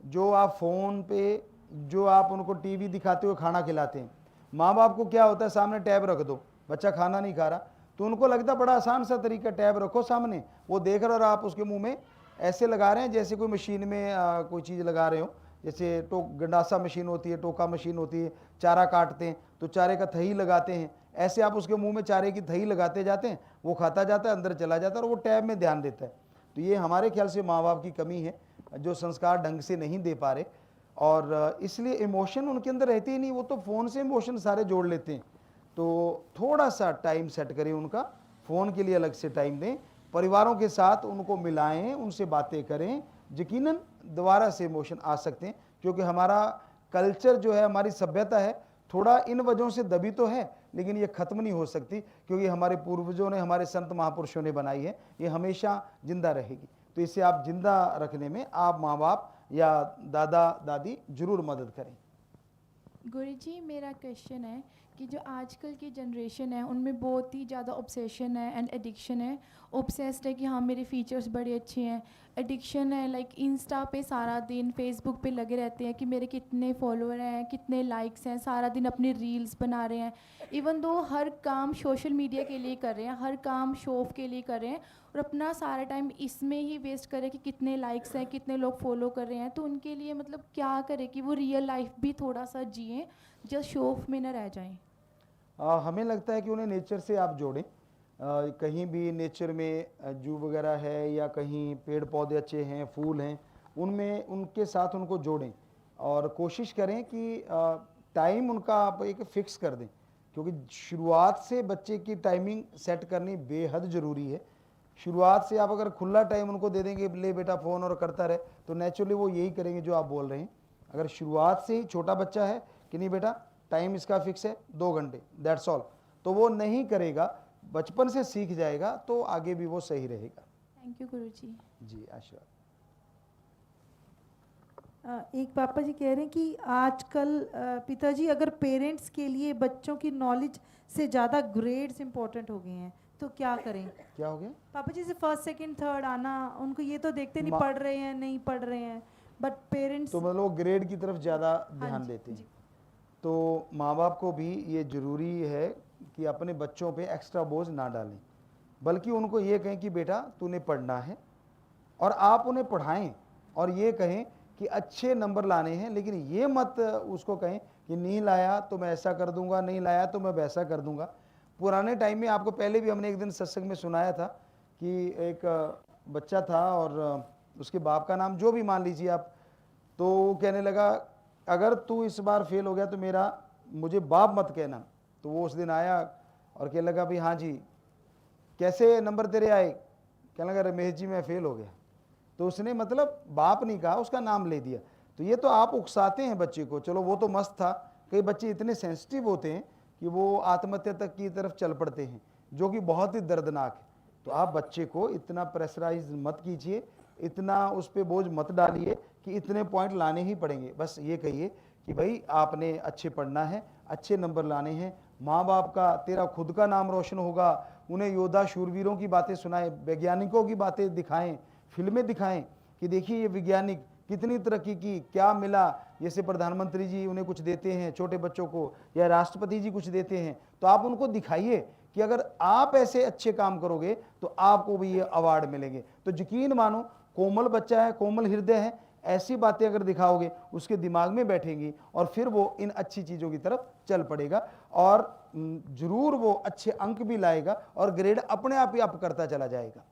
जो आप फ़ोन पे, जो आप उनको टीवी दिखाते हुए खाना खिलाते हैं, माँ बाप को क्या होता है, सामने टैब रख दो, बच्चा खाना नहीं खा रहा, तो उनको लगता बड़ा आसान सा तरीका, टैब रखो सामने, वो देख रहा और आप उसके मुंह में ऐसे लगा रहे हैं जैसे कोई मशीन में कोई चीज़ लगा रहे हो, जैसे गंडासा मशीन होती है, टोका मशीन होती है, चारा काटते हैं तो चारे का थही लगाते हैं, ऐसे आप उसके मुंह में चारे की थही लगाते जाते हैं, वो खाता जाता है, अंदर चला जाता है और वो टैब में ध्यान देता है। तो ये हमारे ख्याल से माँ बाप की कमी है, जो संस्कार ढंग से नहीं दे पा रहे, और इसलिए इमोशन उनके अंदर रहते ही नहीं, वो तो फ़ोन से इमोशन सारे जोड़ लेते हैं। तो थोड़ा सा टाइम सेट करें उनका, फ़ोन के लिए अलग से टाइम दें, परिवारों के साथ उनको मिलाएं, उनसे बातें करें, यकीनन दोबारा से इमोशन आ सकते हैं। क्योंकि हमारा कल्चर जो है, हमारी सभ्यता है, थोड़ा इन वजहों से दबी तो है, लेकिन ये ख़त्म नहीं हो सकती, क्योंकि हमारे पूर्वजों ने, हमारे संत महापुरुषों ने बनाई है, ये हमेशा जिंदा रहेगी। तो इसे आप जिंदा रखने में आप माँ बाप या दादा दादी जरूर मदद करें। गुरुजी, मेरा क्वेश्चन है कि जो आजकल की जनरेशन है उनमें बहुत ही ज़्यादा ऑब्सेशन है एंड एडिक्शन है। ऑब्सेस्ड है कि हाँ मेरे फीचर्स बड़े अच्छे हैं, एडिक्शन है लाइक इंस्टा पे सारा दिन, फेसबुक पे लगे रहते हैं कि मेरे कितने फॉलोअर हैं, कितने लाइक्स हैं, सारा दिन अपनी रील्स बना रहे हैं। इवन दो हर काम सोशल मीडिया के लिए कर रहे हैं, हर काम शो ऑफ के लिए कर रहे हैं और अपना सारा टाइम इसमें ही वेस्ट करें कि कितने लाइक्स हैं, कितने लोग फॉलो कर रहे हैं। तो उनके लिए मतलब क्या करें कि वो रियल लाइफ भी थोड़ा सा जिएं, जस्ट शो ऑफ में न रह जाएं। हमें लगता है कि उन्हें नेचर से आप जोड़ें, कहीं भी नेचर में जू वगैरह है या कहीं पेड़ पौधे अच्छे हैं, फूल हैं, उनमें उनके साथ उनको जोड़ें और कोशिश करें कि टाइम उनका आप एक फिक्स कर दें, क्योंकि शुरुआत से बच्चे की टाइमिंग सेट करनी बेहद ज़रूरी है। शुरुआत से आप अगर खुला टाइम उनको दे देंगे, ले बेटा फ़ोन और करता रहे, तो नेचुरली वो यही करेंगे जो आप बोल रहे हैं। अगर शुरुआत से ही छोटा बच्चा है कि नहीं बेटा टाइम इसका फिक्स है 2 घंटे, दैट्स ऑल, तो वो नहीं करेगा, बचपन से सीख जाएगा, तो आगे भी वो सही रहेगा। Thank you Guruji. जी आशीर्वाद। एक पापा जी कह रहे हैं कि आजकल पिताजी अगर पेरेंट्स के लिए बच्चों की नॉलेज से ज़्यादा ग्रेड्स इंपॉर्टेंट हो गए हैं तो क्या करें? क्या हो गया पापा जी? से फर्स्ट सेकंड थर्ड आना, उनको ये तो देखते नहीं पढ़ रहे हैं नहीं पढ़ रहे हैं, बट पेरेंट्स तो मतलब वो ग्रेड की तरफ ज़्यादा ध्यान देते हैं। तो माँ बाप को भी ये ज़रूरी है कि अपने बच्चों पे एक्स्ट्रा बोझ ना डालें, बल्कि उनको ये कहें कि बेटा तूने पढ़ना है, और आप उन्हें पढ़ाएं और ये कहें कि अच्छे नंबर लाने हैं, लेकिन ये मत उसको कहें कि नहीं लाया तो मैं ऐसा कर दूंगा, नहीं लाया तो मैं वैसा कर दूंगा। पुराने टाइम में आपको पहले भी हमने एक दिन सत्संग में सुनाया था कि एक बच्चा था और उसके बाप का नाम जो भी मान लीजिए आप, तो वो कहने लगा अगर तू इस बार फेल हो गया तो मुझे बाप मत कहना। तो वो उस दिन आया और कहने लगा भाई हाँ जी कैसे नंबर तेरे आए? कहने लगा रमेश जी मैं फेल हो गया। तो उसने मतलब बाप नहीं कहा, उसका नाम ले दिया। तो ये तो आप उकसाते हैं बच्चे को, चलो वो तो मस्त था, कई बच्चे इतने सेंसिटिव होते हैं कि वो आत्महत्या तक की तरफ चल पड़ते हैं, जो कि बहुत ही दर्दनाक है। तो आप बच्चे को इतना प्रेशराइज मत कीजिए, इतना उस पर बोझ मत डालिए कि इतने पॉइंट लाने ही पड़ेंगे। बस ये कहिए कि भाई आपने अच्छे पढ़ना है, अच्छे नंबर लाने हैं, माँ बाप का, तेरा खुद का नाम रोशन होगा। उन्हें योद्धा शूरवीरों की बातें सुनाएं, वैज्ञानिकों की बातें दिखाएं, फिल्में दिखाएं कि देखिए ये वैज्ञानिक कितनी तरक्की की, क्या मिला। जैसे प्रधानमंत्री जी उन्हें कुछ देते हैं छोटे बच्चों को, या राष्ट्रपति जी कुछ देते हैं, तो आप उनको दिखाइए कि अगर आप ऐसे अच्छे काम करोगे तो आपको भी ये अवार्ड मिलेंगे। तो यकीन मानो, कोमल बच्चा है, कोमल हृदय है, ऐसी बातें अगर दिखाओगे उसके दिमाग में बैठेंगी और फिर वो इन अच्छी चीज़ों की तरफ चल पड़ेगा और जरूर वो अच्छे अंक भी लाएगा और ग्रेड अपने आप ही अप करता चला जाएगा।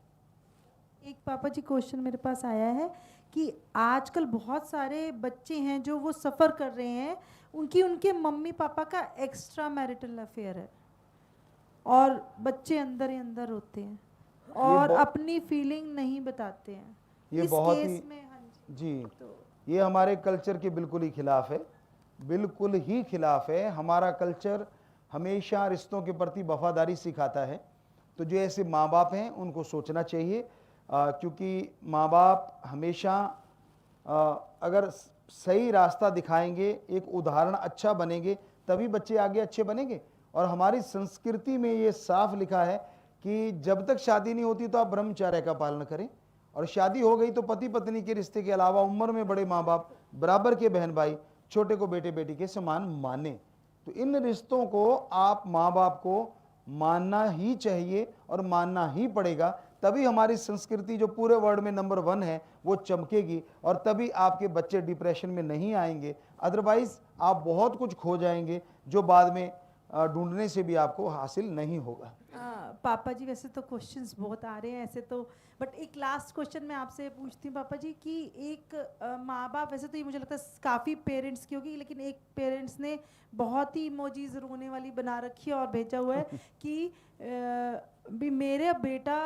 एक पापा जी क्वेश्चन मेरे पास आया है कि आजकल बहुत सारे बच्चे हैं जो वो सफ़र कर रहे हैं, उनके मम्मी पापा का एक्स्ट्रा मैरिटल अफेयर है और बच्चे अंदर ही अंदर होते हैं और अपनी फीलिंग नहीं बताते हैं। ये इस बहुत केस ही में, हाँ जी, तो ये हमारे कल्चर के बिल्कुल ही खिलाफ है, बिल्कुल ही खिलाफ है। हमारा कल्चर हमेशा रिश्तों के प्रति वफादारी सिखाता है। तो जो ऐसे माँ बाप हैं उनको सोचना चाहिए, क्योंकि माँ बाप हमेशा अगर सही रास्ता दिखाएंगे, एक उदाहरण अच्छा बनेंगे, तभी बच्चे आगे अच्छे बनेंगे। और हमारी संस्कृति में ये साफ लिखा है कि जब तक शादी नहीं होती तो आप ब्रह्मचर्य का पालन करें, और शादी हो गई तो पति पत्नी के रिश्ते के अलावा उम्र में बड़े माँ बाप, बराबर के बहन भाई, छोटे को बेटे बेटी के समान माने। तो इन रिश्तों को आप माँ बाप को मानना ही चाहिए और मानना ही पड़ेगा, तभी हमारी संस्कृति जो पूरे वर्ल्ड में नंबर 1 है वो चमकेगी और तभी आपके बच्चे डिप्रेशन में नहीं आएंगे। अदरवाइज आप बहुत कुछ खो जाएंगे जो बाद में ढूंढने से भी आपको हासिल नहीं होगा। पापा जी वैसे तो क्वेश्चंस बहुत आ रहे हैं ऐसे तो, बट एक लास्ट क्वेश्चन मैं आपसे पूछती हूँ पापा जी कि एक माँ बाप, वैसे तो ये मुझे लगता है काफ़ी पेरेंट्स की होगी, लेकिन एक पेरेंट्स ने बहुत ही इमोजीज रोने वाली बना रखी है और भेजा हुआ है कि भी मेरे बेटा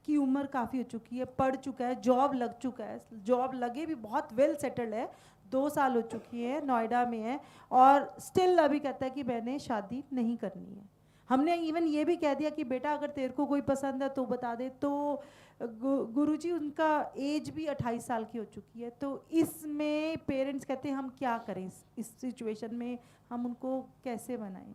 की उम्र काफ़ी हो चुकी है, पढ़ चुका है, जॉब लग चुका है, जॉब लगे भी बहुत वेल सेटल्ड है, 2 साल हो चुकी है, नोएडा में है, और स्टिल अभी कहता है कि मैंने शादी नहीं करनी है। हमने इवन ये भी कह दिया कि बेटा अगर तेरे को कोई पसंद है तो बता दे। तो गुरुजी उनका एज भी 28 साल की हो चुकी है, तो इसमें पेरेंट्स कहते हैं हम क्या करें, इस सिचुएशन में हम उनको कैसे बनाएं?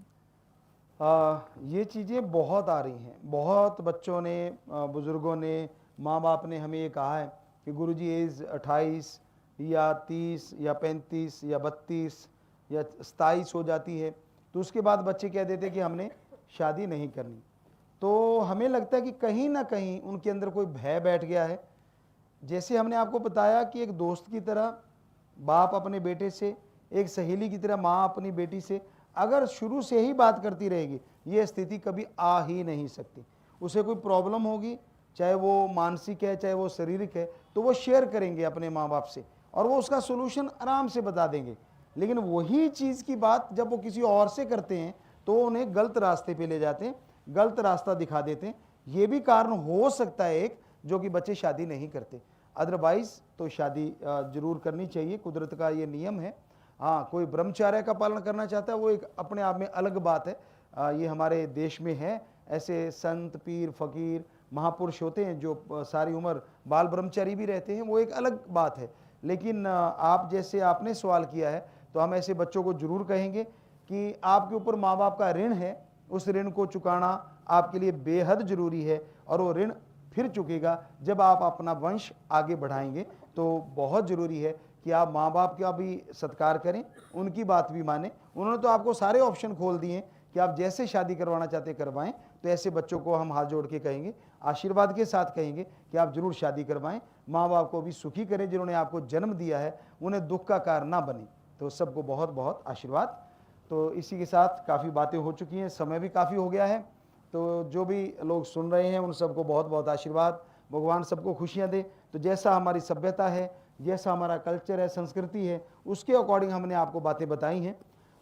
ये चीज़ें बहुत आ रही हैं, बहुत बच्चों ने, बुज़ुर्गों ने, माँ बाप ने हमें ये कहा है कि गुरुजी एज 28 या 30 या 35 या 32 या 27 हो जाती है, तो उसके बाद बच्चे कह देते कि हमने शादी नहीं करनी। तो हमें लगता है कि कहीं ना कहीं उनके अंदर कोई भय बैठ गया है। जैसे हमने आपको बताया कि एक दोस्त की तरह बाप अपने बेटे से, एक सहेली की तरह माँ अपनी बेटी से अगर शुरू से ही बात करती रहेगी, ये स्थिति कभी आ ही नहीं सकती। उसे कोई प्रॉब्लम होगी, चाहे वो मानसिक है चाहे वो शारीरिक है, तो वो शेयर करेंगे अपने माँ बाप से और वो उसका सोल्यूशन आराम से बता देंगे। लेकिन वही चीज़ की बात जब वो किसी और से करते हैं तो उन्हें गलत रास्ते पे ले जाते हैं, गलत रास्ता दिखा देते हैं। ये भी कारण हो सकता है एक, जो कि बच्चे शादी नहीं करते। अदरवाइज तो शादी जरूर करनी चाहिए, कुदरत का ये नियम है। हाँ, कोई ब्रह्मचर्य का पालन करना चाहता है वो एक अपने आप में अलग बात है। ये हमारे देश में है, ऐसे संत, पीर, फकीर, महापुरुष होते हैं जो सारी उम्र बाल ब्रह्मचारी भी रहते हैं, वो एक अलग बात है। लेकिन आप जैसे आपने सवाल किया है, तो हम ऐसे बच्चों को जरूर कहेंगे कि आपके ऊपर माँ बाप का ऋण है, उस ऋण को चुकाना आपके लिए बेहद ज़रूरी है और वो ऋण फिर चुकेगा जब आप अपना वंश आगे बढ़ाएंगे। तो बहुत ज़रूरी है कि आप माँ बाप का भी सत्कार करें, उनकी बात भी मानें। उन्होंने तो आपको सारे ऑप्शन खोल दिए हैं कि आप जैसे शादी करवाना चाहते करवाएं। तो ऐसे बच्चों को हम हाथ जोड़ के कहेंगे, आशीर्वाद के साथ कहेंगे कि आप जरूर शादी करवाएं, माँ बाप को भी सुखी करें जिन्होंने आपको जन्म दिया है, उन्हें दुख का कारण ना बने। तो सबको बहुत बहुत आशीर्वाद। तो इसी के साथ काफ़ी बातें हो चुकी हैं, समय भी काफ़ी हो गया है। तो जो भी लोग सुन रहे हैं उन सबको बहुत बहुत आशीर्वाद, भगवान सबको खुशियाँ दे। तो जैसा हमारी सभ्यता है, जैसा हमारा कल्चर है, संस्कृति है, उसके अकॉर्डिंग हमने आपको बातें बताई हैं।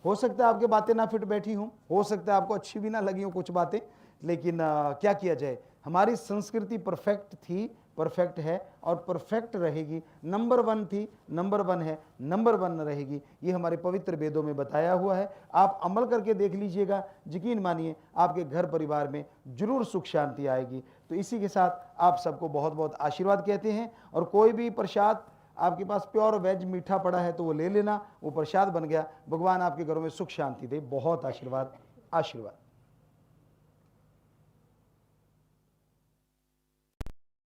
हो सकता है आपके बातें ना फिट बैठी हों, हो सकता है आपको अच्छी भी ना लगी हो कुछ बातें, लेकिन क्या किया जाए, हमारी संस्कृति परफेक्ट थी, परफेक्ट है और परफेक्ट रहेगी। नंबर 1 थी, नंबर 1 है, नंबर 1 रहेगी। ये हमारे पवित्र वेदों में बताया हुआ है। आप अमल करके देख लीजिएगा, यकीन मानिए आपके घर परिवार में जरूर सुख शांति आएगी। तो इसी के साथ आप सबको बहुत बहुत आशीर्वाद कहते हैं। और कोई भी प्रसाद आपके पास प्योर वेज मीठा पड़ा है तो वो ले लेना, वो प्रसाद बन गया। भगवान आपके घरों में सुख शांति दे। बहुत आशीर्वाद आशीर्वाद।